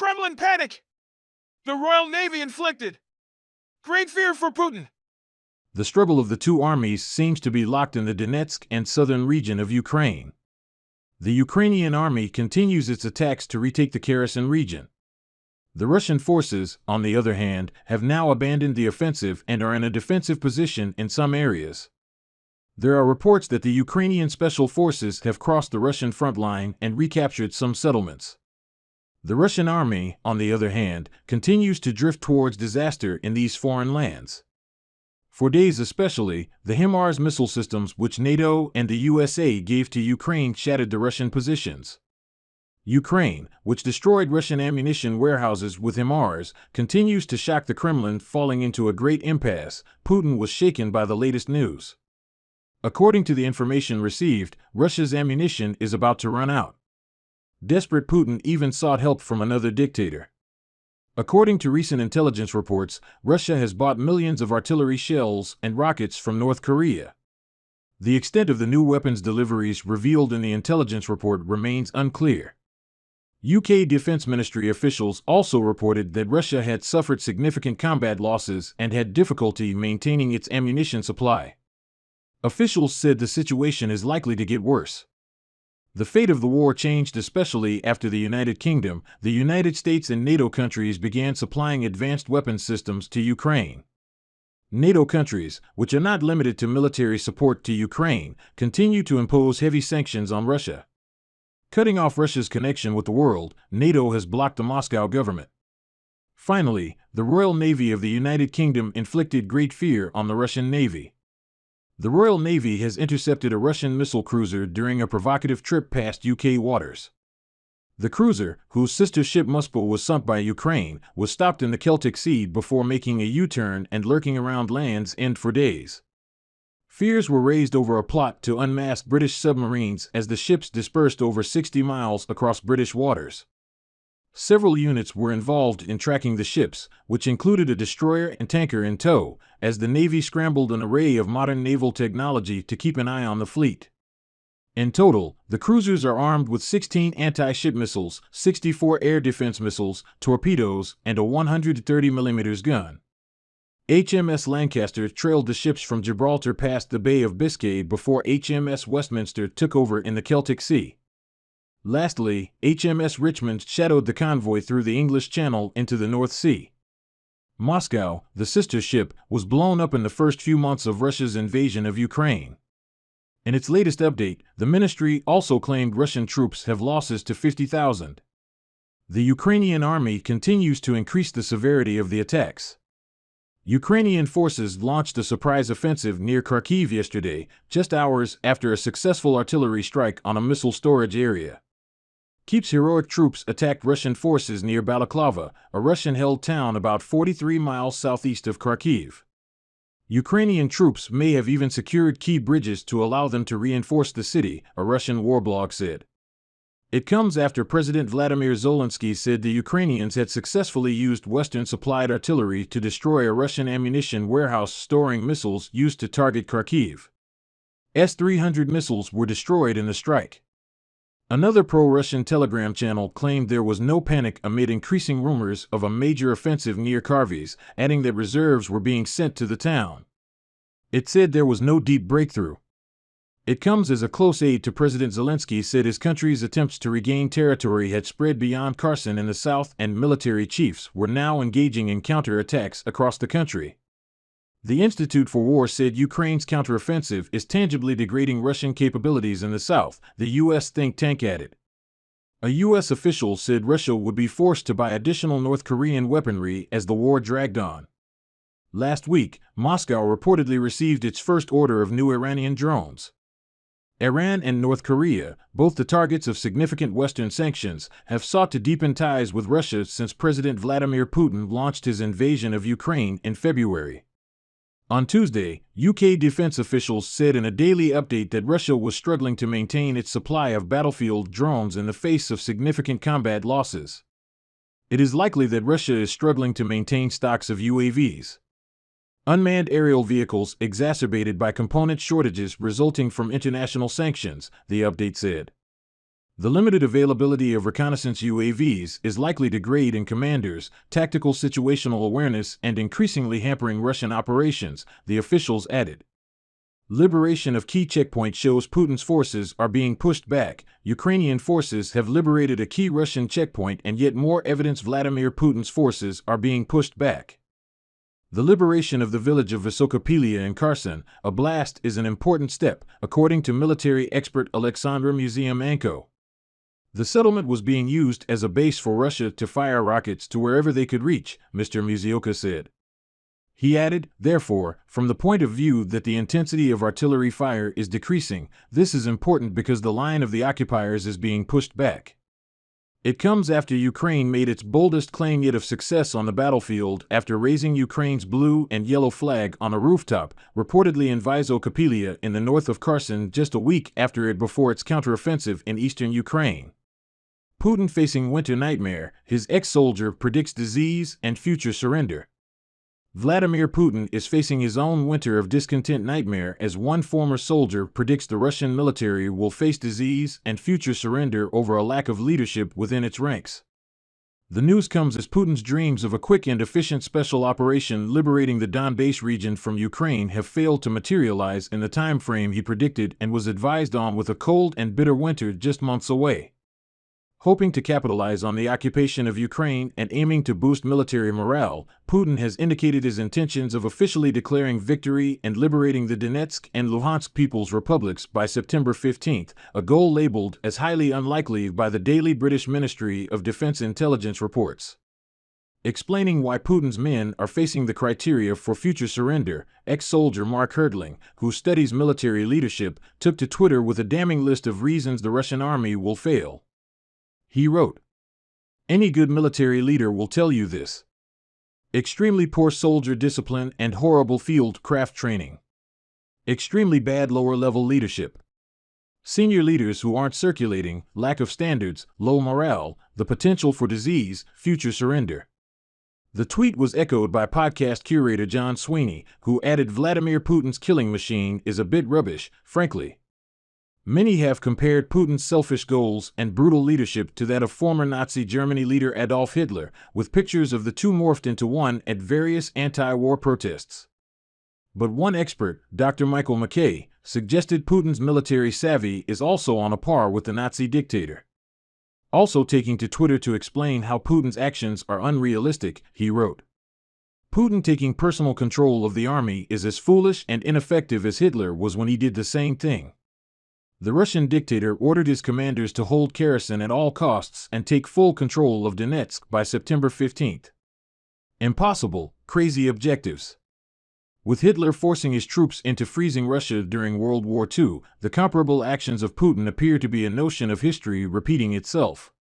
Kremlin panic. The Royal Navy inflicted. Great fear for Putin. The struggle of the two armies seems to be locked in the Donetsk and southern region of Ukraine. The Ukrainian army continues its attacks to retake the Kherson region. The Russian forces, on the other hand, have now abandoned the offensive and are in a defensive position in some areas. There are reports that the Ukrainian special forces have crossed the Russian front line and recaptured some settlements. The Russian army, on the other hand, continues to drift towards disaster in these foreign lands. For days especially, the HIMARS missile systems which NATO and the USA gave to Ukraine shattered the Russian positions. Ukraine, which destroyed Russian ammunition warehouses with HIMARS, continues to shock the Kremlin, falling into a great impasse. Putin was shaken by the latest news. According to the information received, Russia's ammunition is about to run out. Desperate Putin even sought help from another dictator. According to recent intelligence reports, Russia has bought millions of artillery shells and rockets from North Korea. The extent of the new weapons deliveries revealed in the intelligence report remains unclear. UK Defense Ministry officials also reported that Russia had suffered significant combat losses and had difficulty maintaining its ammunition supply. Officials said the situation is likely to get worse. The fate of the war changed especially after the United Kingdom, the United States and NATO countries began supplying advanced weapons systems to Ukraine. NATO countries, which are not limited to military support to Ukraine, continue to impose heavy sanctions on Russia. Cutting off Russia's connection with the world, NATO has blocked the Moscow government. Finally, the Royal Navy of the United Kingdom inflicted great fear on the Russian Navy. The Royal Navy has intercepted a Russian missile cruiser during a provocative trip past UK waters. The cruiser, whose sister ship Moskva was sunk by Ukraine, was stopped in the Celtic Sea before making a U-turn and lurking around Land's End for days. Fears were raised over a plot to unmask British submarines as the ships dispersed over 60 miles across British waters. Several units were involved in tracking the ships, which included a destroyer and tanker in tow, as the Navy scrambled an array of modern naval technology to keep an eye on the fleet. In total, the cruisers are armed with 16 anti-ship missiles, 64 air defense missiles, torpedoes, and a 130mm gun. HMS Lancaster trailed the ships from Gibraltar past the Bay of Biscay before HMS Westminster took over in the Celtic Sea. Lastly, HMS Richmond shadowed the convoy through the English Channel into the North Sea. Moscow, the sister ship, was blown up in the first few months of Russia's invasion of Ukraine. In its latest update, the ministry also claimed Russian troops have losses to 50,000. The Ukrainian army continues to increase the severity of the attacks. Ukrainian forces launched a surprise offensive near Kharkiv yesterday, just hours after a successful artillery strike on a missile storage area. Kyiv's heroic troops attacked Russian forces near Balaklava, a Russian-held town about 43 miles southeast of Kharkiv. Ukrainian troops may have even secured key bridges to allow them to reinforce the city, a Russian war blog said. It comes after President Vladimir Zelensky said the Ukrainians had successfully used Western-supplied artillery to destroy a Russian ammunition warehouse storing missiles used to target Kharkiv. S-300 missiles were destroyed in the strike. Another pro-Russian Telegram channel claimed there was no panic amid increasing rumors of a major offensive near Kharkiv, adding that reserves were being sent to the town. It said there was no deep breakthrough. It comes as a close aide to President Zelensky said his country's attempts to regain territory had spread beyond Kherson in the south and military chiefs were now engaging in counterattacks across the country. The Institute for War said Ukraine's counteroffensive is tangibly degrading Russian capabilities in the south, the U.S. think tank added. A U.S. official said Russia would be forced to buy additional North Korean weaponry as the war dragged on. Last week, Moscow reportedly received its first order of new Iranian drones. Iran and North Korea, both the targets of significant Western sanctions, have sought to deepen ties with Russia since President Vladimir Putin launched his invasion of Ukraine in February. On Tuesday, UK defense officials said in a daily update that Russia was struggling to maintain its supply of battlefield drones in the face of significant combat losses. It is likely that Russia is struggling to maintain stocks of UAVs. Unmanned aerial vehicles exacerbated by component shortages resulting from international sanctions, the update said. The limited availability of reconnaissance UAVs is likely to grade in commanders, tactical situational awareness, and increasingly hampering Russian operations, the officials added. Liberation of key checkpoint shows Putin's forces are being pushed back. Ukrainian forces have liberated a key Russian checkpoint, and yet more evidence Vladimir Putin's forces are being pushed back. The liberation of the village of Vysokopilia in Kherson, Oblast, is an important step, according to military expert Alexandra Museimenko. The settlement was being used as a base for Russia to fire rockets to wherever they could reach, Mr. Musyoka said. He added, therefore, from the point of view that the intensity of artillery fire is decreasing, this is important because the line of the occupiers is being pushed back. It comes after Ukraine made its boldest claim yet of success on the battlefield after raising Ukraine's blue and yellow flag on a rooftop, reportedly in Vysokopilia in the north of Kherson just a week after it before its counteroffensive in eastern Ukraine. Putin facing winter nightmare, his ex-soldier predicts disease and future surrender. Vladimir Putin is facing his own winter of discontent nightmare as one former soldier predicts the Russian military will face disease and future surrender over a lack of leadership within its ranks. The news comes as Putin's dreams of a quick and efficient special operation liberating the Donbass region from Ukraine have failed to materialize in the time frame he predicted and was advised on, with a cold and bitter winter just months away. Hoping to capitalize on the occupation of Ukraine and aiming to boost military morale, Putin has indicated his intentions of officially declaring victory and liberating the Donetsk and Luhansk People's Republics by September 15, a goal labeled as highly unlikely by the daily British Ministry of Defense intelligence reports. Explaining why Putin's men are facing the criteria for future surrender, ex-soldier Mark Herdling, who studies military leadership, took to Twitter with a damning list of reasons the Russian army will fail. He wrote, "Any good military leader will tell you this. Extremely poor soldier discipline and horrible field craft training. Extremely bad lower-level leadership. Senior leaders who aren't circulating, lack of standards, low morale, the potential for disease, future surrender." The tweet was echoed by podcast curator John Sweeney, who added Vladimir Putin's killing machine is a bit rubbish, frankly. Many have compared Putin's selfish goals and brutal leadership to that of former Nazi Germany leader Adolf Hitler, with pictures of the two morphed into one at various anti-war protests. But one expert, Dr. Michael McKay, suggested Putin's military savvy is also on a par with the Nazi dictator. Also taking to Twitter to explain how Putin's actions are unrealistic, he wrote, "Putin taking personal control of the army is as foolish and ineffective as Hitler was when he did the same thing. The Russian dictator ordered his commanders to hold Kherson at all costs and take full control of Donetsk by September 15th. Impossible, crazy objectives. With Hitler forcing his troops into freezing Russia during World War II, the comparable actions of Putin appear to be a notion of history repeating itself.